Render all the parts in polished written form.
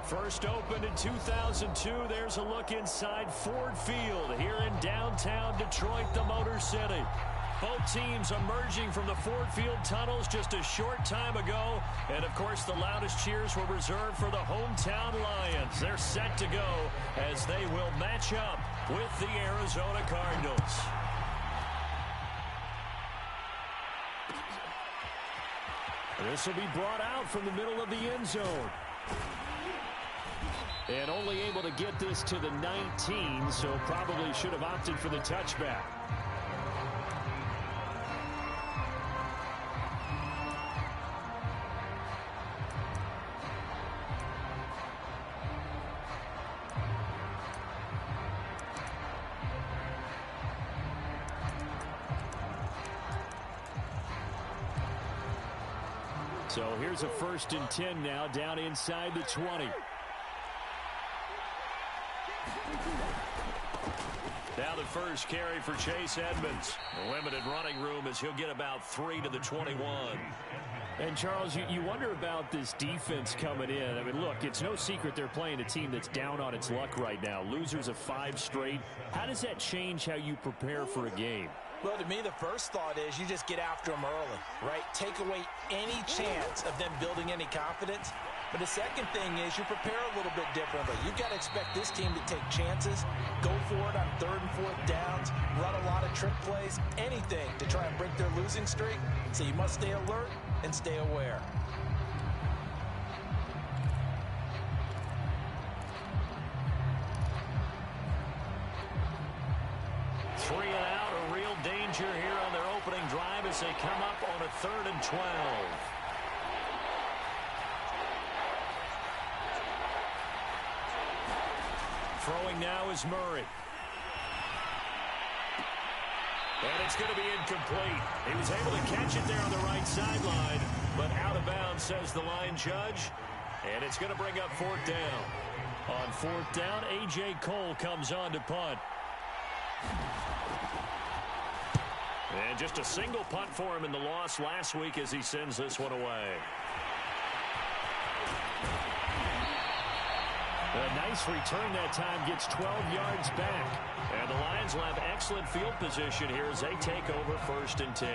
First opened in 2002, there's a look inside Ford Field here in downtown Detroit, the Motor City. Both teams emerging from the Ford Field tunnels just a short time ago. And, of course, the loudest cheers were reserved for the hometown Lions. They're set to go as they will match up with the Arizona Cardinals. This will be brought out from the middle of the end zone. And only able to get this to the 19, so probably should have opted for the touchback. So here's a 1st and 10 now down inside the 20. Now the first carry for Chase Edmonds. A limited running room as he'll get about 3 to the 21. And, Charles, you wonder about this defense coming in. I mean, look, it's no secret they're playing a team that's down on its luck right now. Losers of 5 straight. How does that change how you prepare for a game? Well, to me, the first thought is you just get after them early, right? Take away any chance of them building any confidence. But the second thing is you prepare a little bit differently. You've got to expect this team to take chances, go for it on 3rd and 4th downs, run a lot of trick plays, anything to try and break their losing streak. So you must stay alert and stay aware. Three and out, a real danger here on their opening drive as they come up on a 3rd and 12. Throwing now is Murray. And it's going to be incomplete. He was able to catch it there on the right sideline, but out of bounds, says the line judge. And it's going to bring up 4th down. On 4th down, A.J. Cole comes on to punt. And just a single punt for him in the loss last week as he sends this one away. A nice return that time, gets 12 yards back. And the Lions will have excellent field position here as they take over 1st and 10.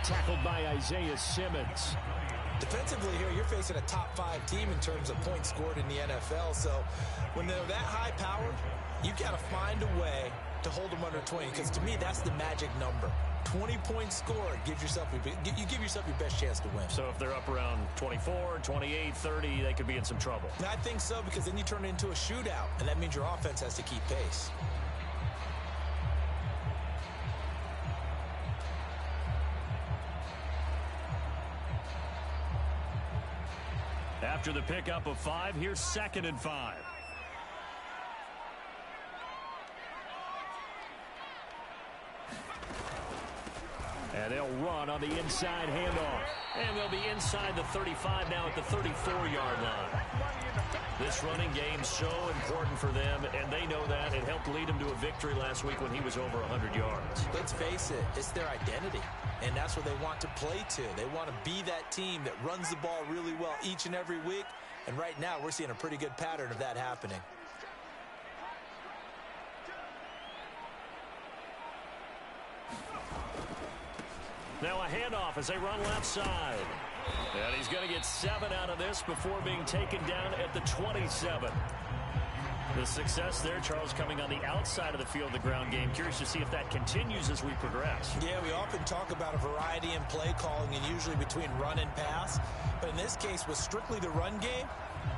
Tackled by Isaiah Simmons. Defensively here, you're facing a top 5 team in terms of points scored in the NFL. So when they're that high powered, you've got to find a way to hold them under 20. Because to me, that's the magic number. 20 points scored, you give yourself your best chance to win. So if they're up around 24, 28, 30, they could be in some trouble. I think so, because then you turn it into a shootout, and that means your offense has to keep pace. After the pickup of 5, here's 2nd and 5. And they'll run on the inside handoff. And they'll be inside the 35 now at the 34-yard line. This running game so important for them, and they know that. It helped lead them to a victory last week when he was over 100 yards. Let's face it, it's their identity, and that's what they want to play to. They want to be that team that runs the ball really well each and every week, and right now we're seeing a pretty good pattern of that happening. Now a handoff as they run left side. And he's going to get 7 out of this before being taken down at the 27. The success there, Charles, coming on the outside of the field, the ground game. Curious to see if that continues as we progress. Yeah, we often talk about a variety in play calling and usually between run and pass. But in this case, with strictly the run game,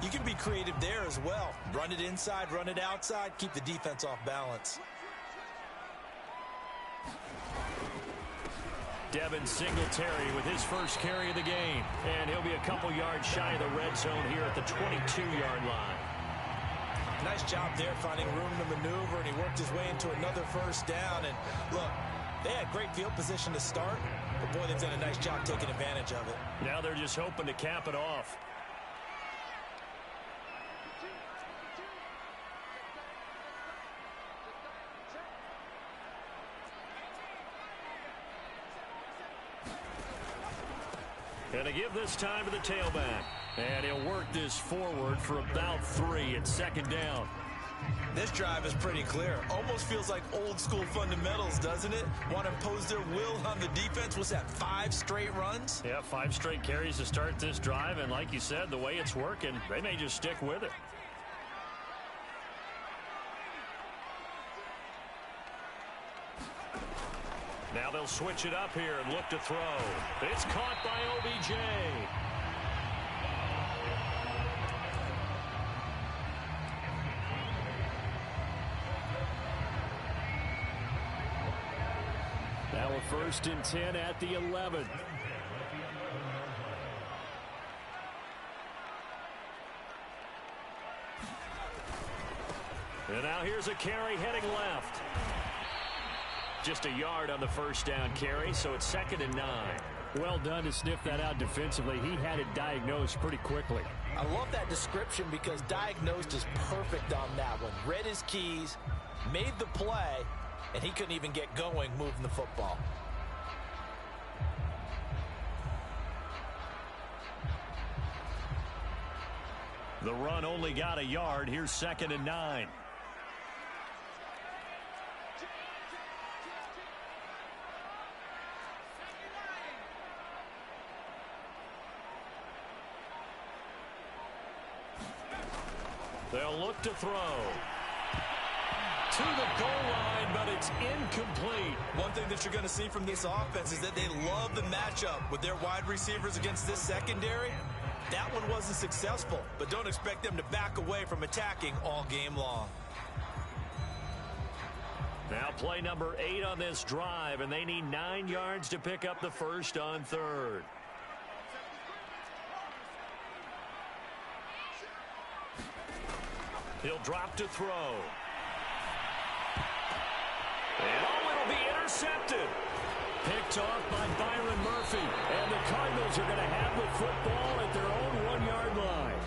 you can be creative there as well. Run it inside, run it outside, keep the defense off balance. Devin Singletary with his first carry of the game. And he'll be a couple yards shy of the red zone here at the 22-yard line. Nice job there finding room to maneuver, and he worked his way into another first down. And look, they had great field position to start, but boy, they've done a nice job taking advantage of it. Now they're just hoping to cap it off. And to give this time to the tailback. And he'll work this forward for about 3 at second down. This drive is pretty clear. Almost feels like old school fundamentals, doesn't it? Want to impose their will on the defense. Was that 5 straight runs? Yeah, 5 straight carries to start this drive. And like you said, the way it's working, they may just stick with it. Now they'll switch it up here and look to throw. It's caught by OBJ. Now a 1st and 10 at the 11. And now here's a carry heading left. Just a yard on the first down carry, so it's 2nd and 9. Well done to sniff that out defensively. He had it diagnosed pretty quickly. I love that description because diagnosed is perfect on that one. Read his keys, made the play, and he couldn't even get going moving the football. The run only got a yard. Here's 2nd and 9. They'll look to throw. To the goal line, but it's incomplete. One thing that you're going to see from this offense is that they love the matchup with their wide receivers against this secondary. That one wasn't successful, but don't expect them to back away from attacking all game long. Now play number 8 on this drive, and they need 9 yards to pick up the first on 3rd. He'll drop to throw. And it'll be intercepted. Picked off by Byron Murphy. And the Cardinals are going to have the football at their own 1-yard line.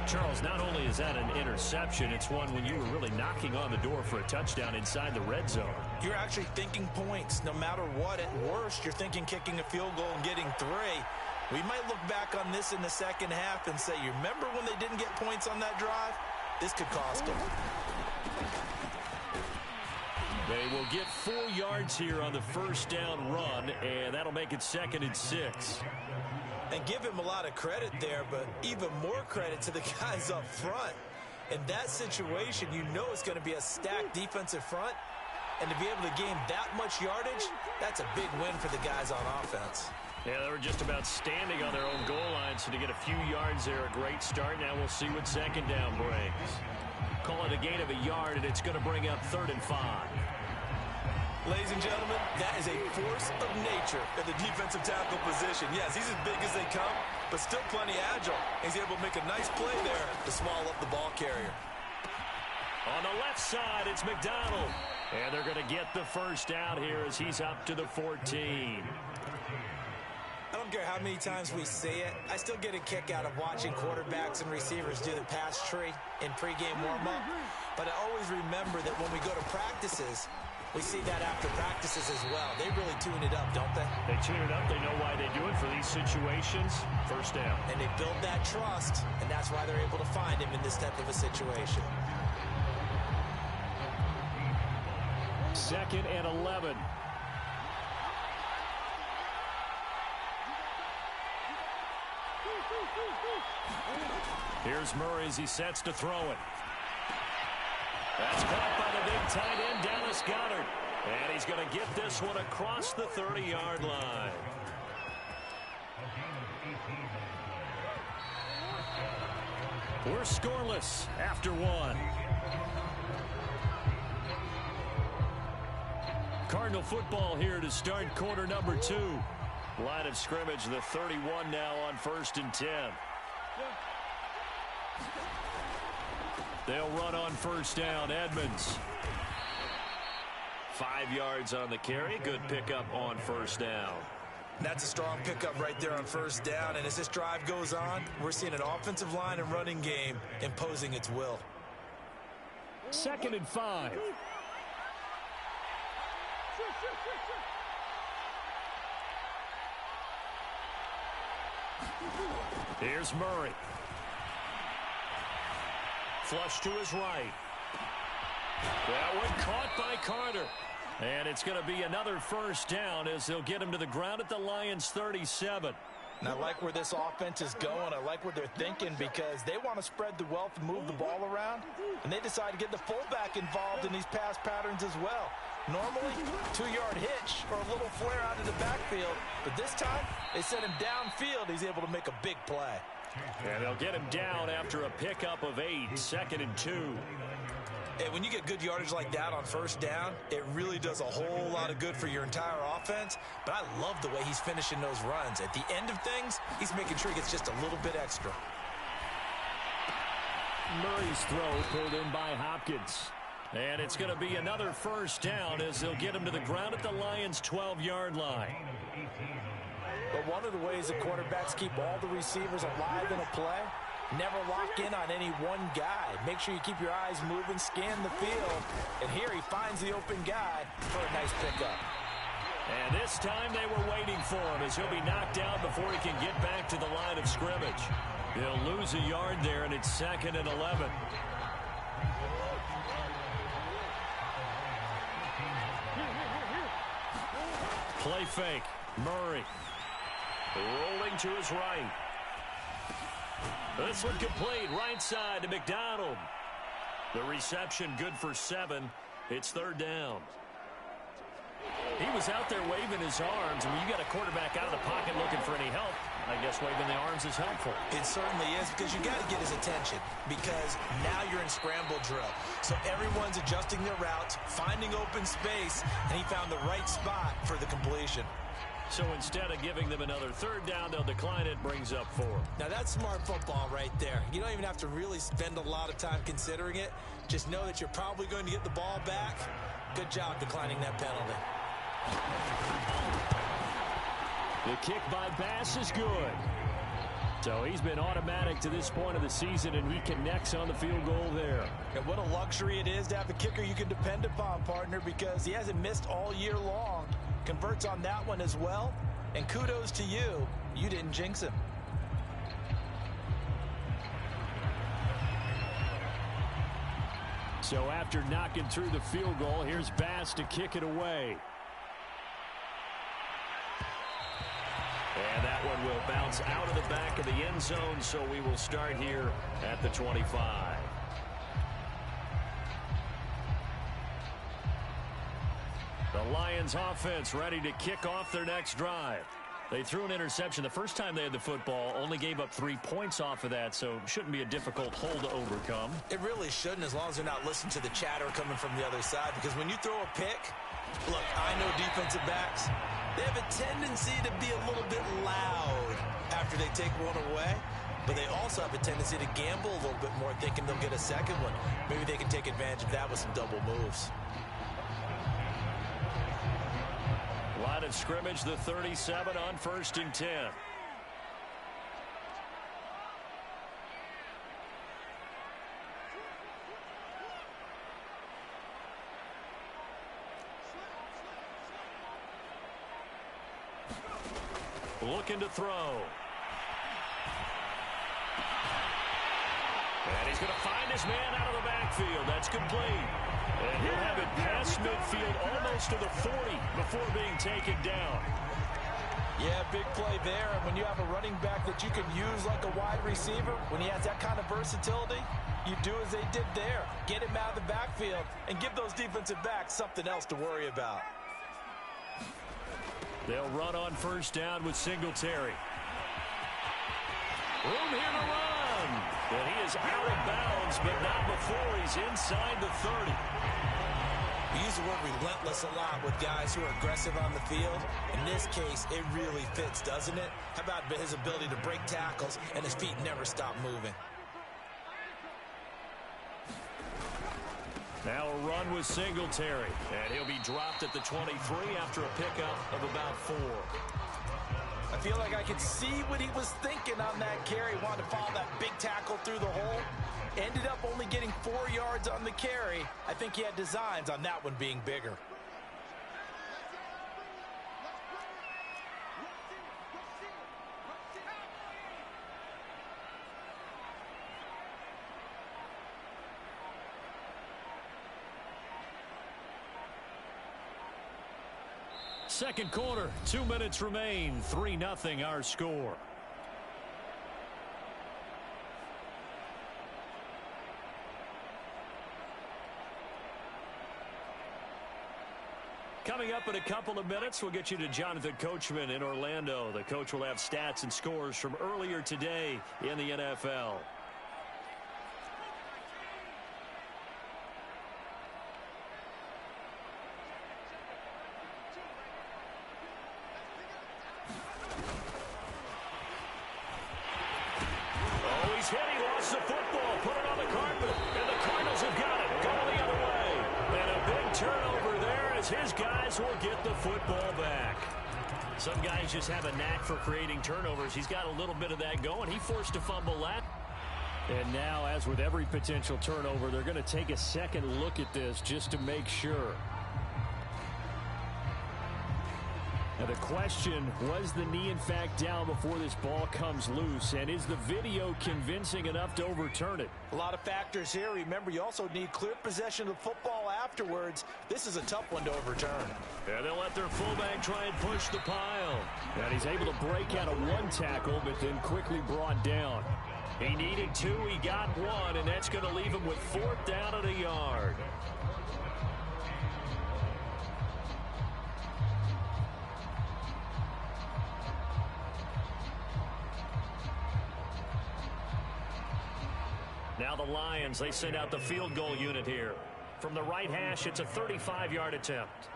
Charles, not only is that an interception, it's one when you were really knocking on the door for a touchdown inside the red zone. You're actually thinking points. No matter what, at worst, you're thinking kicking a field goal and getting 3. We might look back on this in the second half and say, you remember when they didn't get points on that drive? This could cost them. They will get 4 yards here on the first down run, and that'll make it 2nd and 6. And give him a lot of credit there, but even more credit to the guys up front. In that situation, you know it's going to be a stacked defensive front, and to be able to gain that much yardage, that's a big win for the guys on offense. Yeah, they were just about standing on their own goal line, so to get a few yards there, a great start. Now we'll see what 2nd down brings. Call it a gain of a yard, and it's going to bring up 3rd and 5. Ladies and gentlemen, that is a force of nature at the defensive tackle position. Yes, he's as big as they come, but still plenty agile. He's able to make a nice play there to swallow up the ball carrier. On the left side, it's McDonald. And they're going to get the first down here as he's up to the 14. I don't care how many times we say it, I still get a kick out of watching quarterbacks and receivers do the pass tree in pregame warm-up. But I always remember that when we go to practices, we see that after practices as well. They really tune it up, don't they? They tune it up. They know why they do it for these situations. First down. And they build that trust, and that's why they're able to find him in this type of a situation. 2nd and 11. Here's Murray as he sets to throw it. That's caught by the big tight end, Dallas Goedert. And he's going to get this one across the 30-yard line. We're scoreless after 1. Cardinal football here to start quarter number 2. Line of scrimmage, the 31 now on 1st and 10. They'll run on 1st down. Edmonds. 5 yards on the carry. Good pickup on 1st down. That's a strong pickup right there on 1st down. And as this drive goes on, we're seeing an offensive line and running game imposing its will. 2nd and 5. Here's Murray. Flush to his right. That one caught by Carter. And it's going to be another 1st down as they'll get him to the ground at the Lions' 37. And I like where this offense is going. I like what they're thinking because they want to spread the wealth and move the ball around. And they decide to get the fullback involved in these pass patterns as well. Normally, 2-yard hitch or a little flare out of the backfield. But this time, they sent him downfield. He's able to make a big play. And they'll get him down after a pickup of 8, 2nd and 2. Hey, when you get good yardage like that on 1st down, it really does a whole lot of good for your entire offense. But I love the way he's finishing those runs. At the end of things, he's making sure he gets just a little bit extra. Murray's throw pulled in by Hopkins. And it's going to be another 1st down as they'll get him to the ground at the Lions' 12-yard line. But one of the ways that quarterbacks keep all the receivers alive in a play, never lock in on any one guy. Make sure you keep your eyes moving, scan the field. And here he finds the open guy for a nice pickup. And this time they were waiting for him as he'll be knocked down before he can get back to the line of scrimmage. He'll lose a yard there, and it's 2nd and 11. Play fake. Murray. Rolling to his right. This one complete. Right side to McDonald. The reception good for 7. It's 3rd down. He was out there waving his arms. I mean, you got a quarterback out of the pocket looking for any help. I guess waving the arms is helpful. It certainly is because you got to get his attention because now you're in scramble drill. So everyone's adjusting their routes, finding open space, and he found the right spot for the completion. So instead of giving them another 3rd down, they'll decline it, brings up 4. Now that's smart football right there. You don't even have to really spend a lot of time considering it. Just know that you're probably going to get the ball back. Good job declining that penalty. The kick by Bass is good. So he's been automatic to this point of the season, and he connects on the field goal there. And what a luxury it is to have a kicker you can depend upon, partner, because he hasn't missed all year long. Converts on that one as well. And kudos to you. You didn't jinx him. So after knocking through the field goal, here's Bass to kick it away. And that one will bounce out of the back of the end zone, so we will start here at the 25. The Lions offense ready to kick off their next drive. They threw an interception the first time they had the football, only gave up 3 points off of that, so shouldn't be a difficult hole to overcome. It really shouldn't, as long as they're not listening to the chatter coming from the other side, because when you throw a pick, look, I know defensive backs, they have a tendency to be a little bit loud after they take one away, but they also have a tendency to gamble a little bit more, thinking they'll get a second one. Maybe they can take advantage of that with some double moves. Line of scrimmage, the 37 on 1st and 10. Looking to throw. And he's going to find his man out of the backfield. That's complete. And he'll have it past midfield almost to the 40 before being taken down. Yeah, big play there. And when you have a running back that you can use like a wide receiver, when he has that kind of versatility, you do as they did there. Get him out of the backfield and give those defensive backs something else to worry about. They'll run on 1st down with Singletary. Room here to run. And he is out of bounds, but not before he's inside the 30. We use the word relentless a lot with guys who are aggressive on the field. In this case, it really fits, doesn't it? How about his ability to break tackles and his feet never stop moving? Now a run with Singletary, and he'll be dropped at the 23 after a pickup of about 4. I feel like I could see what he was thinking on that carry. Wanted to follow that big tackle through the hole. Ended up only getting 4 yards on the carry. I think he had designs on that one being bigger. Second quarter, 2 minutes remain, 3-0 our score. Coming up in a couple of minutes, we'll get you to Jonathan Coachman in Orlando. The coach will have stats and scores from earlier today in the NFL. He's hit. He lost the football. Put it on the carpet. And the Cardinals have got it. Going the other way. And a big turnover there as his guys will get the football back. Some guys just have a knack for creating turnovers. He's got a little bit of that going. He forced a fumble last. And now, as with every potential turnover, they're going to take a second look at this just to make sure. Now the question, was the knee in fact down before this ball comes loose? And is the video convincing enough to overturn it? A lot of factors here. Remember, you also need clear possession of the football afterwards. This is a tough one to overturn. Yeah, they'll let their fullback try and push the pile. And he's able to break out of one tackle, but then quickly brought down. He needed 2, he got 1, and that's going to leave him with 4th down and a yard. Now the Lions, they send out the field goal unit here. From the right hash, it's a 35-yard attempt.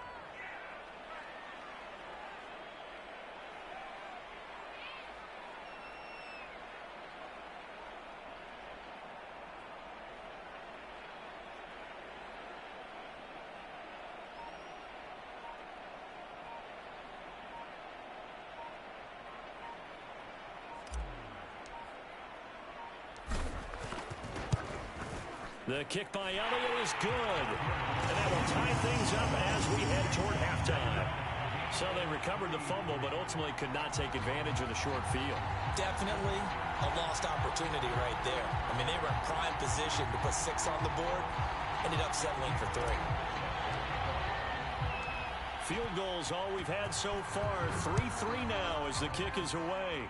The kick by Elliott is good. And that will tie things up as we head toward halftime. So they recovered the fumble, but ultimately could not take advantage of the short field. Definitely a lost opportunity right there. I mean, they were in prime position to put 6 on the board. Ended up settling for 3. Field goals all we've had so far. 3-3 now as the kick is away.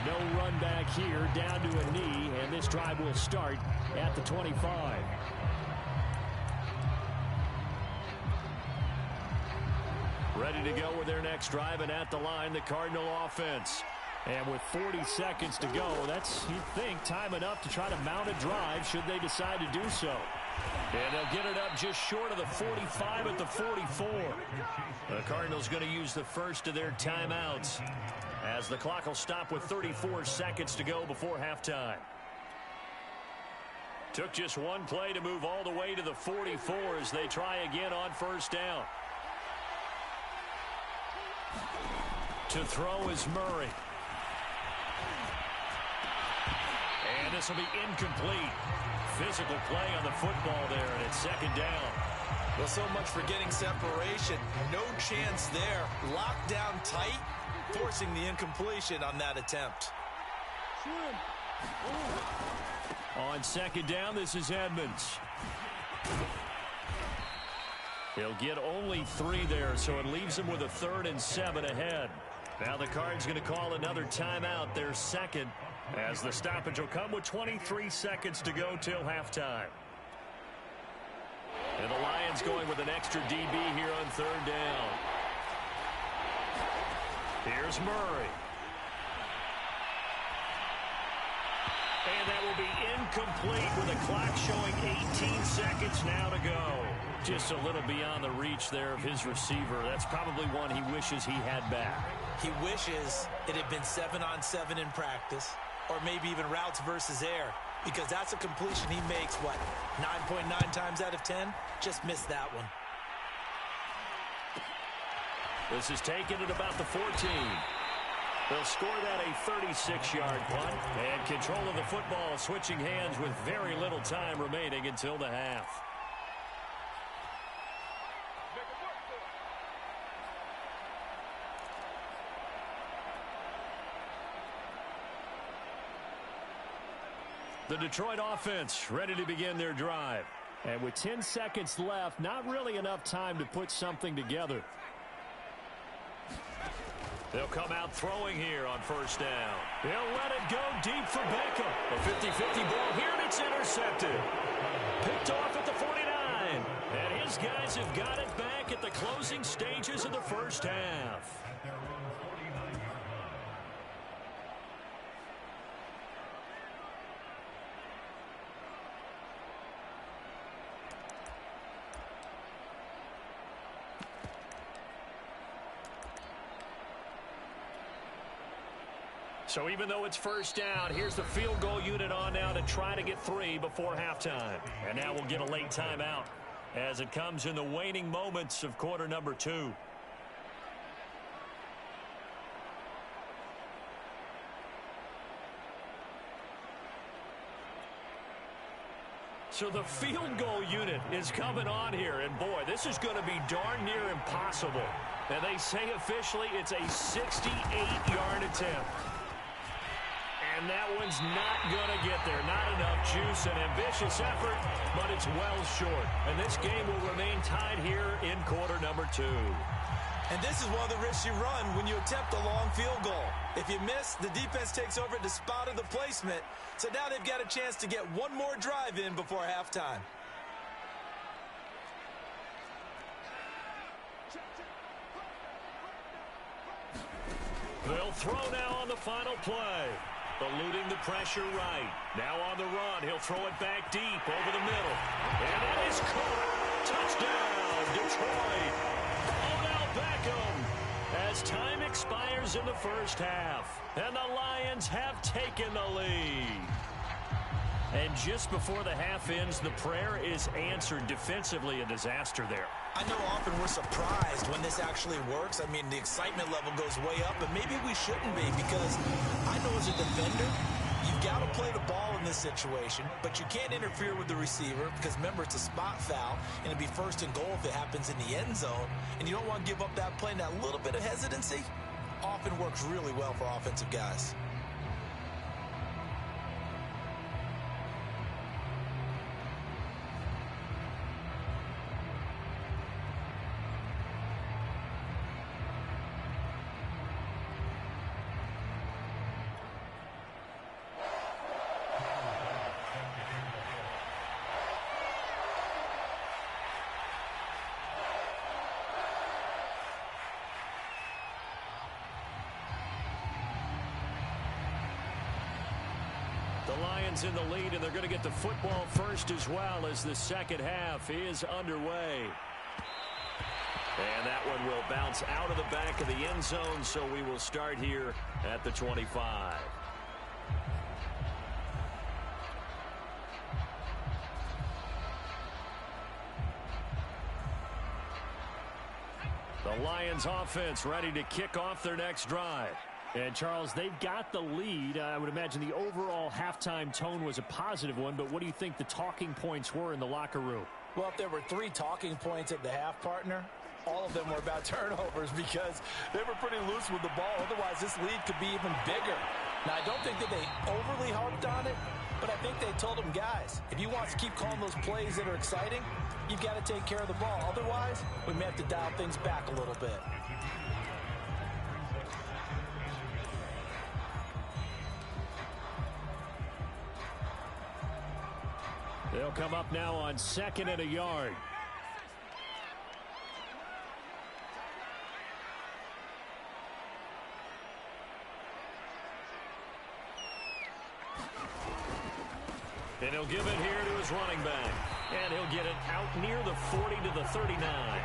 No run back here, down to a knee, and this drive will start at the 25. Ready to go with their next drive, and at the line, the Cardinal offense. And with 40 seconds to go, that's, you'd think, time enough to try to mount a drive should they decide to do so. And they'll get it up just short of the 45 at the 44. The Cardinals going to use the first of their timeouts, as the clock will stop with 34 seconds to go before halftime. Took just one play to move all the way to the 44 as they try again on first down. To throw is Murray. And this will be incomplete. Physical play on the football there, and it's second down. Well, so much for getting separation. No chance there. Locked down tight, forcing the incompletion on that attempt. On second down, this is Edmonds. He'll get only 3 there, so it leaves him with a 3rd and 7 ahead. Now the Cards going to call another timeout, their second, as the stoppage will come with 23 seconds to go till halftime. And the Lions going with an extra DB here on 3rd down. Here's Murray. And that will be incomplete with the clock showing 18 seconds now to go. Just a little beyond the reach there of his receiver. That's probably one he wishes he had back. He wishes it had been 7-on-7 in practice, or maybe even routes versus air, because that's a completion he makes, what, 9.9 times out of 10? Just missed that one. This is taken at about the 14. They'll score that a 36-yard punt. And control of the football switching hands with very little time remaining until the half. The Detroit offense ready to begin their drive. And with 10 seconds left, not really enough time to put something together. They'll come out throwing here on first down. They'll let it go deep for Beckham. A 50-50 ball here, and it's intercepted. Picked off at the 49. And his guys have got it back at the closing stages of the first half. So even though it's first down, here's the field goal unit on now to try to get 3 before halftime. And now we'll get a late timeout as it comes in the waning moments of quarter number 2. So the field goal unit is coming on here. And, boy, this is going to be darn near impossible. And they say officially it's a 68-yard attempt. And that one's not going to get there. Not enough juice, an ambitious effort, but it's well short. And this game will remain tied here in quarter number 2. And this is one of the risks you run when you attempt a long field goal. If you miss, the defense takes over at the spot of the placement. So now they've got a chance to get one more drive in before halftime. They'll throw now on the final play. Eluding the pressure right. Now on the run. He'll throw it back deep over the middle. And that is caught. Touchdown, Detroit. Odell Beckham. As time expires in the first half. And the Lions have taken the lead. And just before the half ends, the prayer is answered. Defensively, a disaster there. I know often we're surprised when this actually works. I mean, the excitement level goes way up, but maybe we shouldn't be, because I know as a defender, you've got to play the ball in this situation, but you can't interfere with the receiver because, remember, it's a spot foul, and it'd be first and goal if it happens in the end zone, and you don't want to give up that play, and that little bit of hesitancy often works really well for offensive guys. The Lions in the lead, and they're going to get the football first as well as the second half is underway. And that one will bounce out of the back of the end zone, so we will start here at the 25. The Lions offense ready to kick off their next drive. And, Charles, they've got the lead. I would imagine the overall halftime tone was a positive one, but what do you think the talking points were in the locker room? Well, if there were 3 talking points at the half, partner, all of them were about turnovers because they were pretty loose with the ball. Otherwise, this lead could be even bigger. Now, I don't think that they overly harped on it, but I think they told them, guys, if you want to keep calling those plays that are exciting, you've got to take care of the ball. Otherwise, we may have to dial things back a little bit. They'll come up now on 2nd and a yard. And he'll give it here to his running back. And he'll get it out near the 40 to the 39.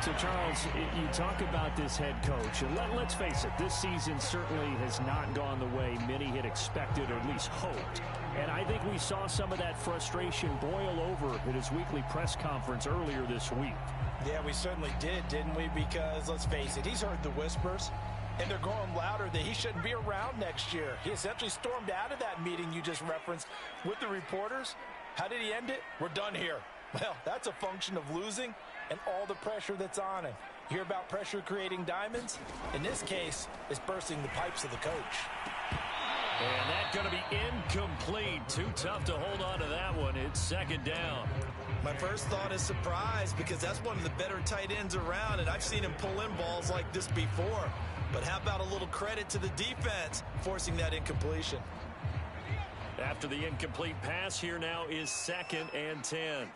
So, Charles, you talk about this head coach, and let's face it, this season certainly has not gone the way many had expected or at least hoped. And I think we saw some of that frustration boil over at his weekly press conference earlier this week. Yeah, we certainly did, didn't we? Because, let's face it, he's heard the whispers, and they're growing louder that he shouldn't be around next year. He essentially stormed out of that meeting you just referenced with the reporters. How did he end it? We're done here. Well, that's a function of losing and all the pressure that's on him. You hear about pressure creating diamonds? In this case, it's bursting the pipes of the coach. And that's going to be incomplete. Too tough to hold on to that one. It's second down. My first thought is surprise because that's one of the better tight ends around, and I've seen him pull in balls like this before. But how about a little credit to the defense forcing that incompletion? After the incomplete pass, here now is 2nd and 10.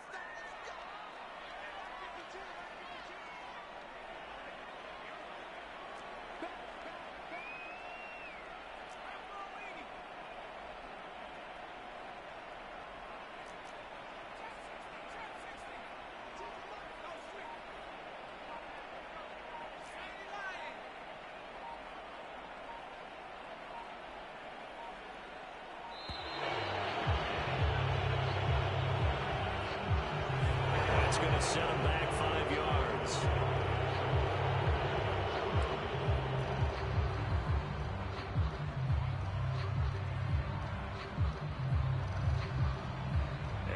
Going to set him back 5 yards.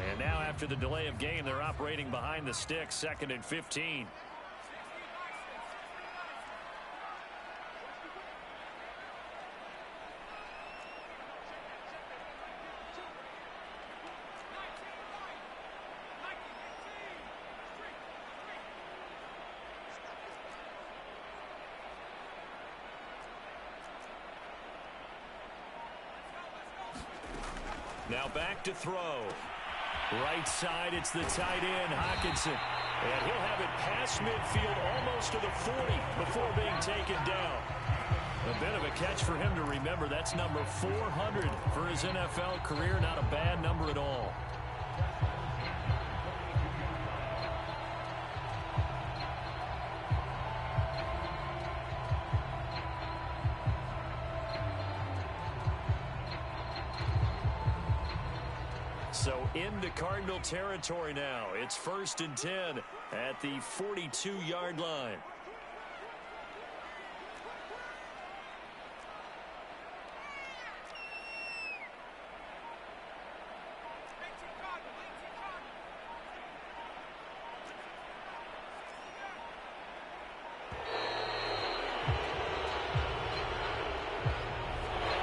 And now after the delay of game, they're operating behind the sticks, 2nd and 15. Now back to throw. Right side, it's the tight end, Hockenson. And he'll have it past midfield almost to the 40 before being taken down. A bit of a catch for him to remember. That's number 400 for his NFL career. Not a bad number at all. So into Cardinal territory now. It's 1st and 10 at the 42-yard line.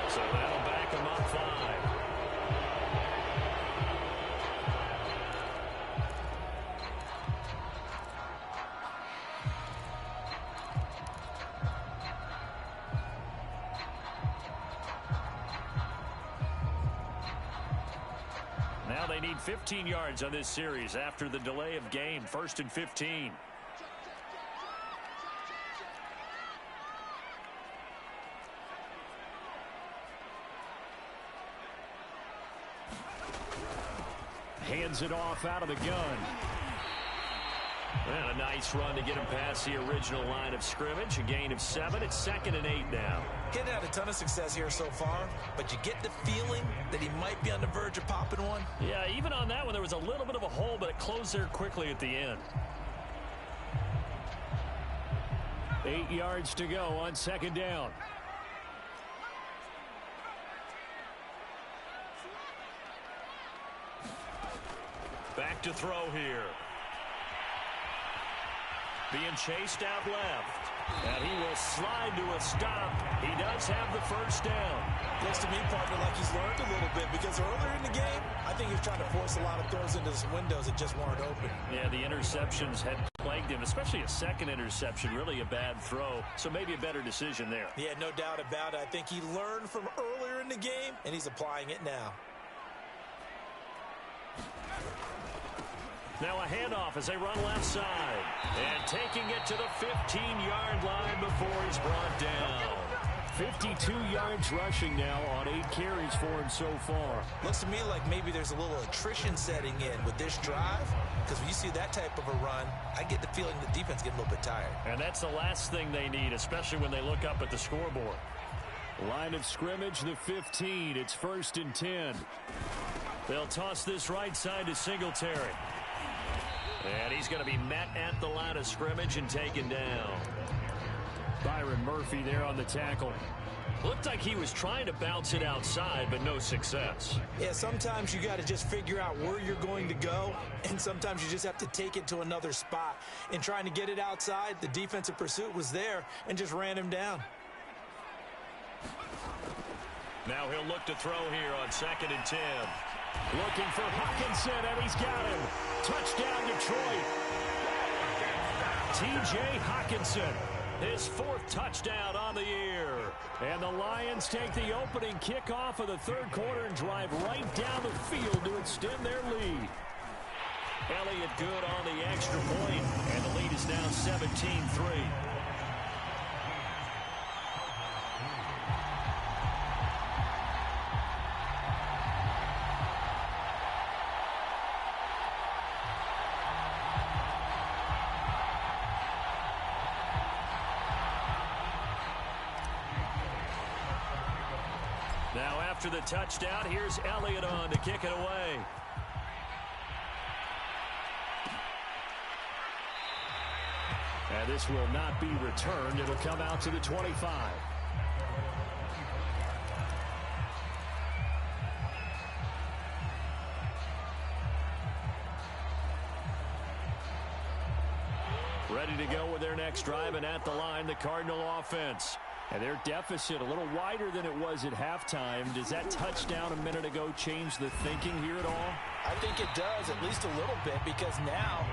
So that'll back him up 5. Now they need 15 yards on this series after the delay of game. 1st and 15. Hands it off out of the gun. And a nice run to get him past the original line of scrimmage. A gain of 7. It's 2nd and 8 now. He hadn't had a ton of success here so far, but you get the feeling that he might be on the verge of popping one. Yeah, even on that one, there was a little bit of a hole, but it closed there quickly at the end. 8 yards to go on 2nd down. Back to throw here. Being chased out left. And he will slide to a stop. He does have the 1st down. Looks to me, partner, like he's learned a little bit because earlier in the game, I think he was trying to force a lot of throws into some windows that just weren't open. Yeah, the interceptions had plagued him, especially a second interception, really a bad throw. So maybe a better decision there. Yeah, no doubt about it. I think he learned from earlier in the game, and he's applying it now. Now a handoff as they run left side. And taking it to the 15-yard line before he's brought down. 52 yards rushing now on 8 carries for him so far. Looks to me like maybe there's a little attrition setting in with this drive, because when you see that type of a run, I get the feeling the defense getting a little bit tired. And that's the last thing they need, especially when they look up at the scoreboard. Line of scrimmage, the 15. It's 1st and 10. They'll toss this right side to Singletary. And he's going to be met at the line of scrimmage and taken down. Byron Murphy there on the tackle. Looked like he was trying to bounce it outside, but no success. Yeah, sometimes you got to just figure out where you're going to go, and sometimes you just have to take it to another spot. In trying to get it outside, the defensive pursuit was there and just ran him down. Now he'll look to throw here on 2nd and 10. Looking for Hawkinson, and he's got him. Touchdown, Detroit. T.J. Hawkinson, his 4th touchdown on the year. And the Lions take the opening kickoff of the 3rd quarter and drive right down the field to extend their lead. Elliott good on the extra point, and the lead is now 17-3. Now after the touchdown, here's Elliott on to kick it away. And this will not be returned. It'll come out to the 25. Ready to go with their next drive, and at the line, the Cardinal offense. And their deficit a little wider than it was at halftime. Does that touchdown a minute ago change the thinking here at all? I think it does, at least a little bit, because now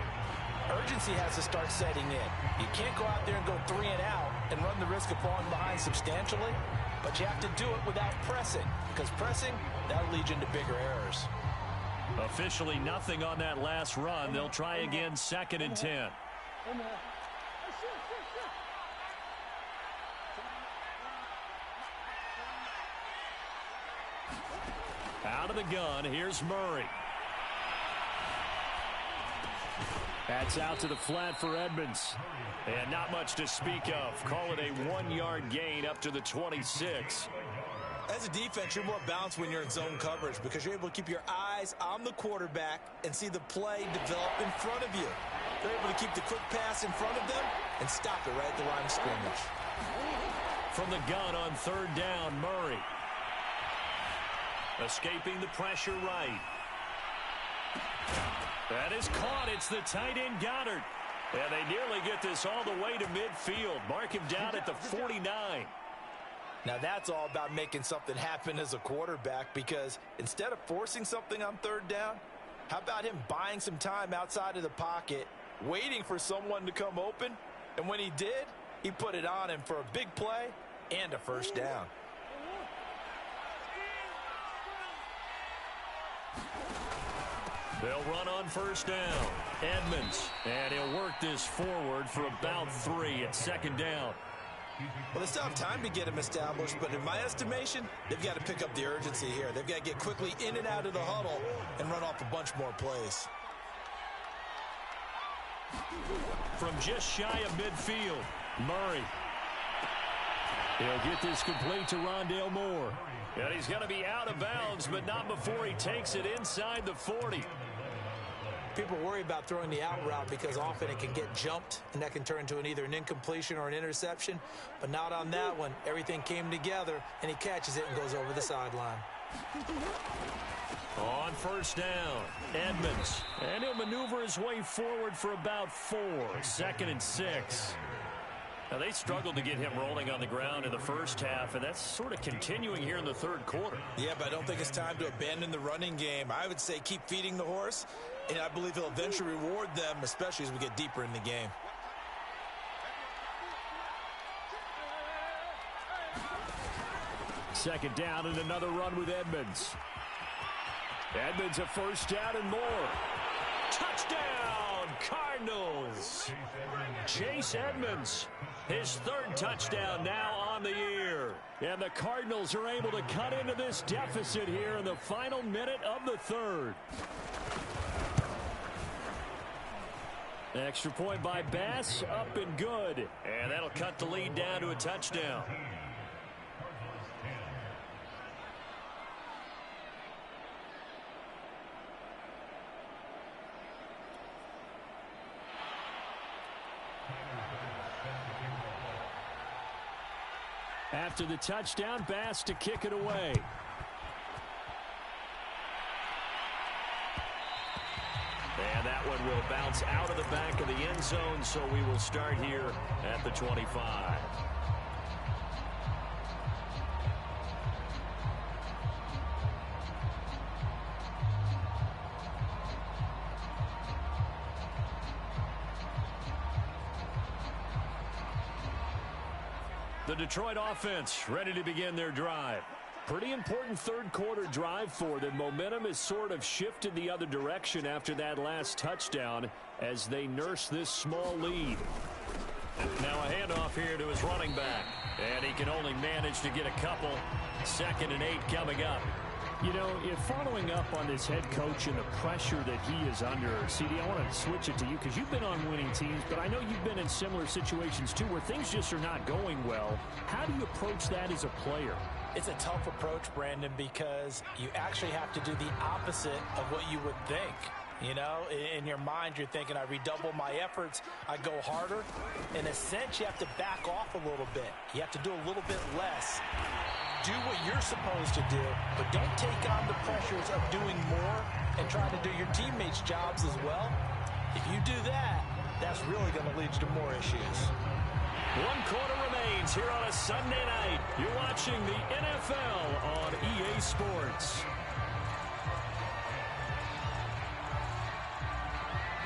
urgency has to start setting in. You can't go out there and go 3 and out and run the risk of falling behind substantially, but you have to do it without pressing, because pressing, that'll lead you into bigger errors. Officially nothing on that last run. They'll try again, 2nd and 10. Out of the gun, here's Murray. That's out to the flat for Edmonds. And not much to speak of. Call it a 1-yard gain up to the 26. As a defense, you're more balanced when you're in zone coverage because you're able to keep your eyes on the quarterback and see the play develop in front of you. They're able to keep the quick pass in front of them and stop it right at the line of scrimmage. From the gun on 3rd down, Murray. Escaping the pressure right. That is caught. It's the tight end Goddard. And they nearly get this all the way to midfield. Mark him down at the 49. Now that's all about making something happen as a quarterback, because instead of forcing something on 3rd down, how about him buying some time outside of the pocket, waiting for someone to come open, and when he did, he put it on him for a big play and a 1st down. They'll run on 1st down. Edmonds, and he'll work this forward for about 3 at 2nd down. Well, they still have time to get him established, but in my estimation, they've got to pick up the urgency here. They've got to get quickly in and out of the huddle and run off a bunch more plays. From just shy of midfield, Murray. He'll get this complete to Rondale Moore. And he's going to be out of bounds, but not before he takes it inside the 40. People worry about throwing the out route because often it can get jumped, and that can turn into either an incompletion or an interception. But not on that one. Everything came together, and he catches it and goes over the sideline. On 1st down, Edmonds. And he'll maneuver his way forward for about 4. 2nd and 6. Now, they struggled to get him rolling on the ground in the first half, and that's sort of continuing here in the 3rd quarter. Yeah, but I don't think it's time to abandon the running game. I would say keep feeding the horse, and I believe he'll eventually reward them, especially as we get deeper in the game. Second down and another run with Edmonds. Edmonds a 1st down and more. Touchdown, Cardinals. Chase Edmonds, his 3rd touchdown now on the year. And the Cardinals are able to cut into this deficit here in the final minute of the third. Extra point by Bass, up and good. And that'll cut the lead down to a touchdown. After the touchdown, Bass to kick it away. And that one will bounce out of the back of the end zone, so we will start here at the 25. The Detroit offense ready to begin their drive. Pretty important third quarter drive for them. Momentum has sort of shifted the other direction after that last touchdown as they nurse this small lead. Now a handoff here to his running back. And he can only manage to get a couple. 2nd and 8 coming up. You know, if following up on this head coach and the pressure that he is under, CD, I want to switch it to you because you've been on winning teams, but I know you've been in similar situations too where things just are not going well. How do you approach that as a player? It's a tough approach, Brandon, because you actually have to do the opposite of what you would think. You know, in your mind, you're thinking, I redouble my efforts, I go harder. In a sense, you have to back off a little bit. You have to do a little bit less. Do what you're supposed to do, but don't take on the pressures of doing more and trying to do your teammates' jobs as well. If you do that, that's really going to lead you to more issues. 1 quarter remains here on a Sunday night. You're watching the NFL on EA Sports.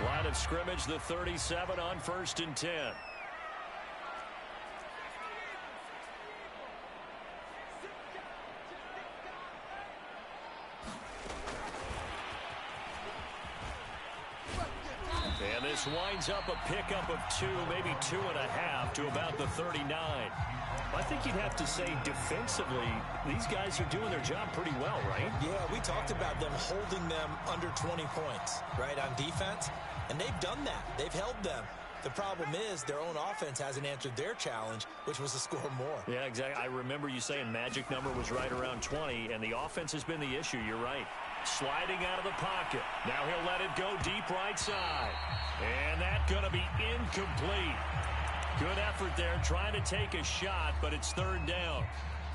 Line of scrimmage, the 37 on 1st and 10. And this winds up a pickup of 2, maybe 2.5 to about the 39. I think you'd have to say defensively, these guys are doing their job pretty well, right? Yeah, we talked about them holding them under 20 points, right, on defense. And they've done that. They've held them. The problem is their own offense hasn't answered their challenge, which was to score more. Yeah, exactly. I remember you saying magic number was right around 20, and the offense has been the issue. You're right. Sliding out of the pocket. Now he'll let it go deep right side. And that's going to be incomplete. Good effort there, trying to take a shot, but it's 3rd down.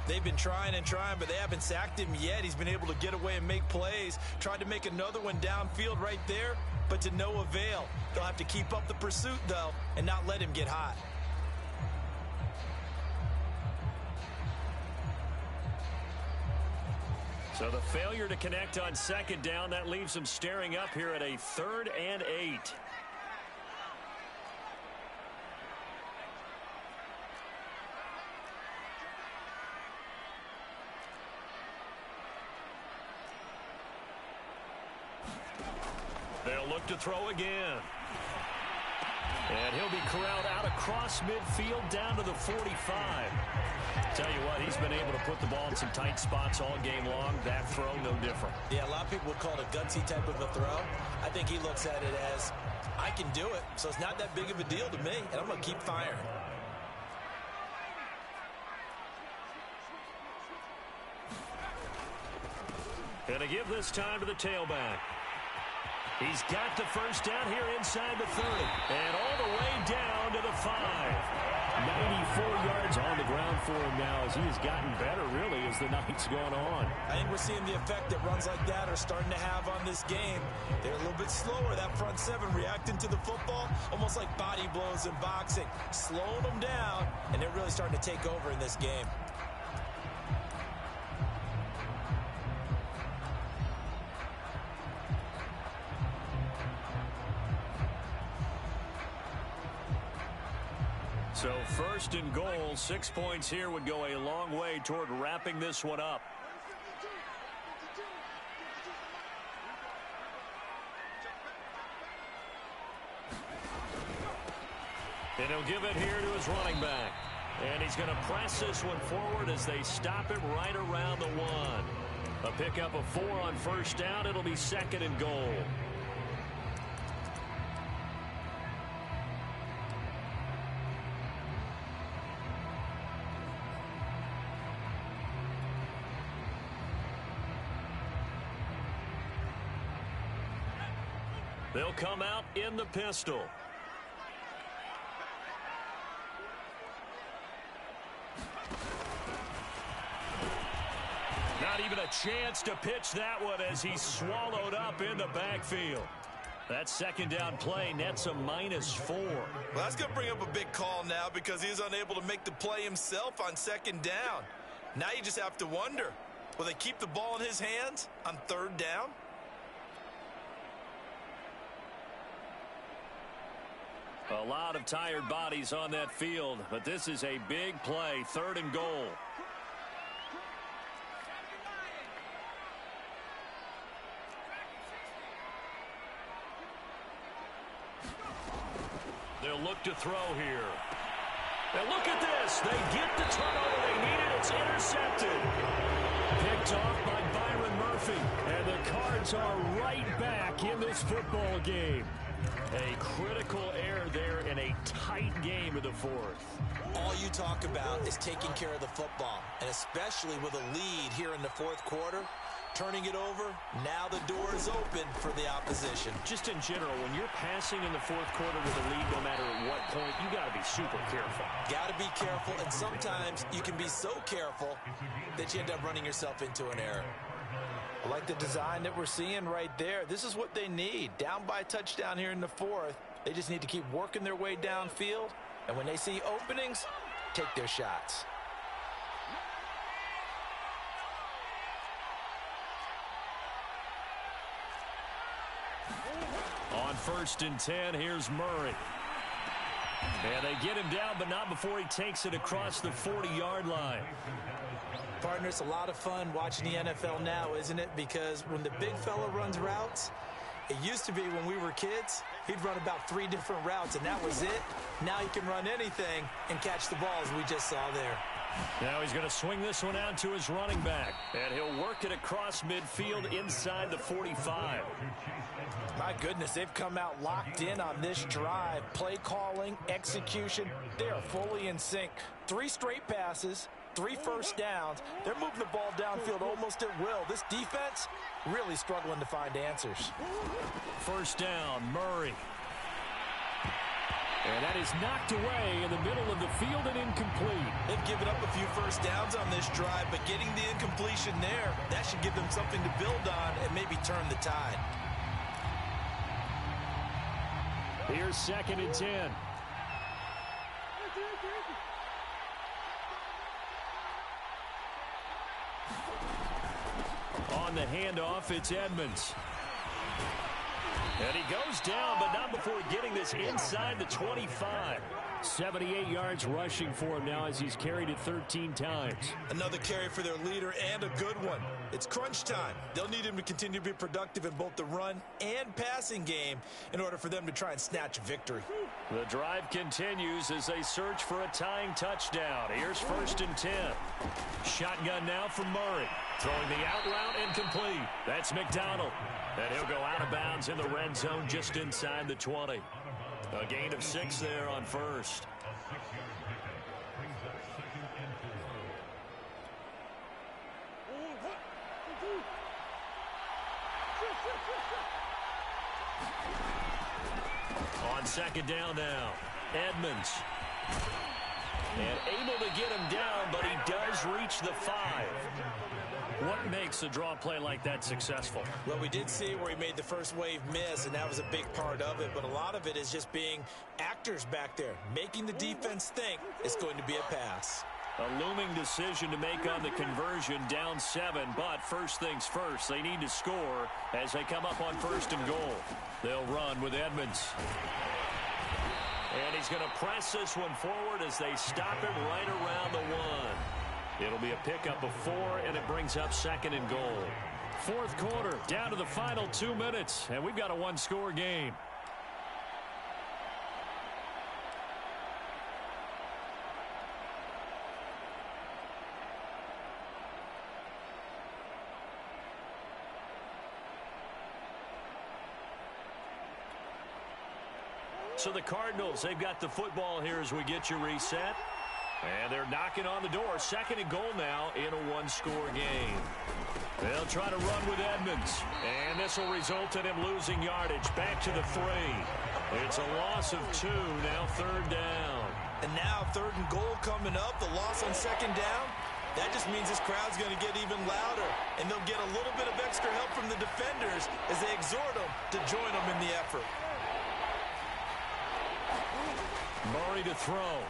They've been trying and trying, but they haven't sacked him yet. He's been able to get away and make plays. Tried to make another one downfield right there, but to no avail. They'll have to keep up the pursuit, though, and not let him get hot. So the failure to connect on 2nd down, that leaves them staring up here at a 3rd and 8. They'll look to throw again. And he'll be corralled out across midfield down to the 45. Tell you what, he's been able to put the ball in some tight spots all game long. That throw, no different. Yeah, a lot of people would call it a gutsy type of a throw. I think he looks at it as, I can do it, so it's not that big of a deal to me, and I'm going to keep firing. Gonna give this time to the tailback. He's got the 1st down here inside the 30. And all the way down to the 5. 94 yards on the ground for him now as he has gotten better, really, as the night's gone on. I think we're seeing the effect that runs like that are starting to have on this game. They're a little bit slower, that front 7 reacting to the football, almost like body blows in boxing. Slowing them down, and they're really starting to take over in this game. So 1st and goal, 6 points here would go a long way toward wrapping this one up. And he'll give it here to his running back. And he's going to press this one forward as they stop it right around the 1. A pickup of 4 on first down. It'll be 2nd and goal. They'll come out in the pistol. Not even a chance to pitch that one as he's swallowed up in the backfield. That 2nd down play nets a -4. Well, that's going to bring up a big call now because he's unable to make the play himself on 2nd down. Now you just have to wonder, will they keep the ball in his hands on 3rd down? A lot of tired bodies on that field, but this is a big play, 3rd and goal. They'll look to throw here. And look at this. They get the turnover they needed. It's intercepted. Picked off by Byron Murphy. And the Cards are right back in this football game. A critical error there in a tight game of the 4th. All you talk about is taking care of the football, and especially with a lead here in the 4th quarter. Turning it over, now the door is open for the opposition. Just in general, when you're passing in the 4th quarter with a lead, no matter at what point, you got to be super careful. Got to be careful, and sometimes you can be so careful that you end up running yourself into an error. I like the design that we're seeing right there. This is what they need. Down by a touchdown here in the 4th. They just need to keep working their way downfield, and when they see openings, take their shots. On 1st and 10, here's Murray. And they get him down, but not before he takes it across the 40-yard line. Partner, it's a lot of fun watching the NFL now, isn't it? Because when the big fella runs routes, it used to be when we were kids, he'd run about 3 different routes, and that was it. Now he can run anything and catch the ball, as we just saw there. Now he's going to swing this one out to his running back, and he'll work it across midfield inside the 45. My goodness, they've come out locked in on this drive. Play calling, execution, they are fully in sync. 3 straight passes, 3 first downs. They're moving the ball downfield almost at will. This defense really struggling to find answers. 1st down, Murray. And that is knocked away in the middle of the field and incomplete. They've given up a few first downs on this drive, but getting the incompletion there, that should give them something to build on and maybe turn the tide. Here's 2nd and 10. On the handoff, it's Edmonds. And he goes down, but not before getting this inside the 25. 78 yards rushing for him now as he's carried it 13 times. Another carry for their leader and a good one. It's crunch time. They'll need him to continue to be productive in both the run and passing game in order for them to try and snatch a victory. The drive continues as they search for a tying touchdown. Here's 1st and 10. Shotgun now from Murray. Throwing the out route incomplete. That's McDonald. And he'll go out of bounds in the red zone just inside the 20. A gain of 6 there on 1st. On 2nd down now, Edmonds. And able to get him down, but he does reach the 5. What makes a draw play like that successful? Well, we did see where he made the first wave miss, and that was a big part of it. But a lot of it is just being actors back there, making the defense think it's going to be a pass. A looming decision to make on the conversion, down 7. But first things first, they need to score as they come up on 1st and goal. They'll run with Edmonds. And he's going to press this one forward as they stop it right around the 1. It'll be a pickup of 4, and it brings up 2nd and goal. 4th quarter, down to the final 2 minutes, and we've got a 1-score game. So the Cardinals, they've got the football here as we get you reset. And they're knocking on the door. 2nd and goal now in a one-score game. They'll try to run with Edmonds. And this will result in him losing yardage. Back to the 3. It's a loss of 2. Now 3rd down. And now 3rd and goal coming up. The loss on 2nd down. That just means this crowd's going to get even louder. And they'll get a little bit of extra help from the defenders as they exhort them to join them in the effort. Murray to throw.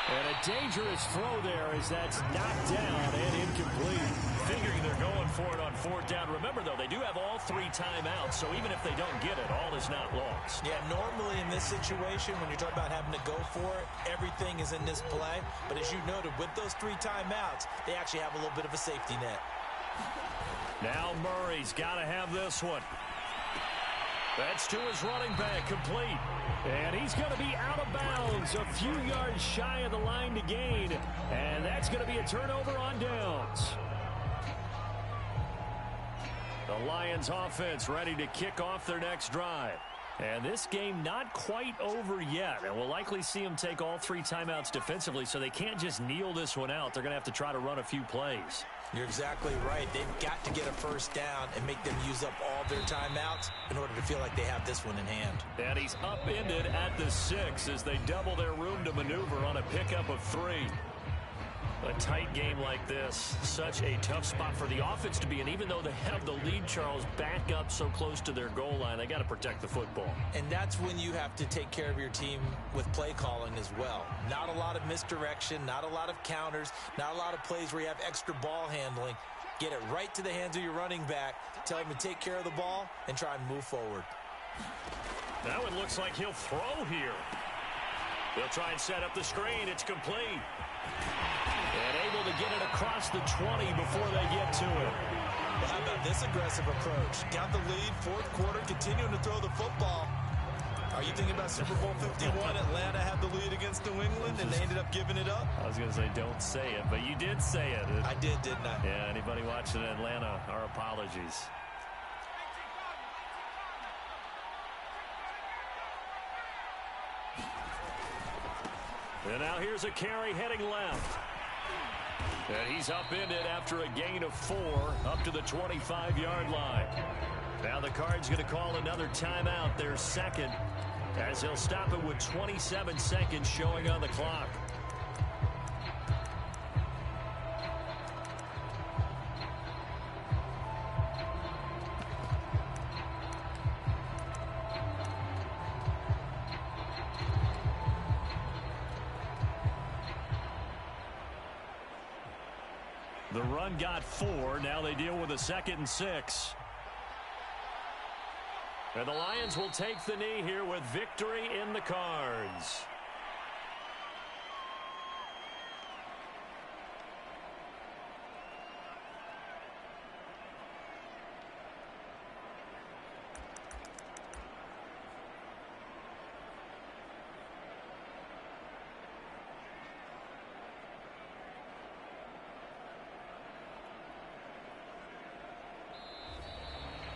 And a dangerous throw there as that's knocked down and incomplete. Figuring they're going for it on 4th down. Remember, though, they do have all 3 timeouts, so even if they don't get it, all is not lost. Yeah, normally in this situation, when you're talking about having to go for it, everything is in this play. But as you noted, with those 3 timeouts, they actually have a little bit of a safety net. Now Murray's got to have this one. That's to his running back, complete. And he's going to be out of bounds, a few yards shy of the line to gain. And that's going to be a turnover on downs. The Lions offense ready to kick off their next drive. And this game not quite over yet. And we'll likely see them take all 3 timeouts defensively, so they can't just kneel this one out. They're going to have to try to run a few plays. You're exactly right. They've got to get a 1st down and make them use up all their timeouts in order to feel like they have this one in hand. And he's upended at the 6 as they double their room to maneuver on a pickup of 3. A tight game like this, such a tough spot for the offense to be in. Even though they have the lead, Charles, back up so close to their goal line, they got to protect the football. And that's when you have to take care of your team with play calling as well. Not a lot of misdirection, not a lot of counters, not a lot of plays where you have extra ball handling. Get it right to the hands of your running back, tell him to take care of the ball, and try and move forward. Now it looks like he'll throw here. They'll try and set up the screen. It's complete. And able to get it across the 20 before they get to it. Well, how about this aggressive approach? Got the lead, 4th quarter, continuing to throw the football. Are you thinking about Super Bowl 51? Atlanta had the lead against New England, and they ended up giving it up? I was going to say don't say it, but you did say it. I did, didn't I? Yeah, anybody watching Atlanta, our apologies. And now here's a carry heading left. And he's upended after a gain of 4 up to the 25-yard line. Now the Cards going to call another timeout, their 2nd, as they'll stop it with 27 seconds showing on the clock. The run got 4. Now they deal with a 2nd and 6. And the Lions will take the knee here with victory in the cards.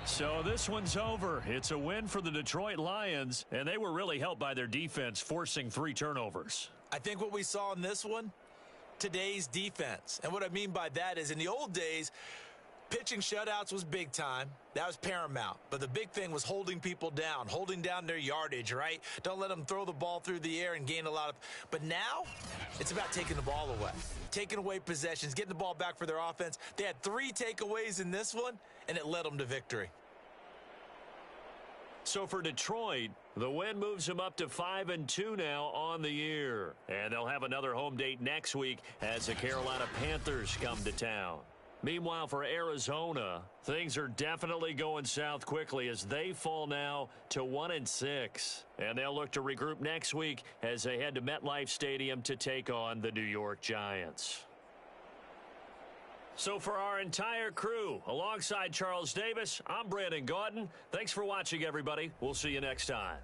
So this one's over. It's a win for the Detroit Lions, and they were really helped by their defense, forcing 3 turnovers. I think what we saw in this one, today's defense. And what I mean by that is in the old days, pitching shutouts was big time. That was paramount. But the big thing was holding people down, holding down their yardage, right? Don't let them throw the ball through the air and gain a lot of... But now, it's about taking the ball away. Taking away possessions, getting the ball back for their offense. They had 3 takeaways in this one, and it led them to victory. So for Detroit, the win moves them up to 5-2 now on the year. And they'll have another home date next week as the Carolina Panthers come to town. Meanwhile, for Arizona, things are definitely going south quickly as they fall now to 1-6. And they'll look to regroup next week as they head to MetLife Stadium to take on the New York Giants. So for our entire crew, alongside Charles Davis, I'm Brandon Gaudin. Thanks for watching, everybody. We'll see you next time.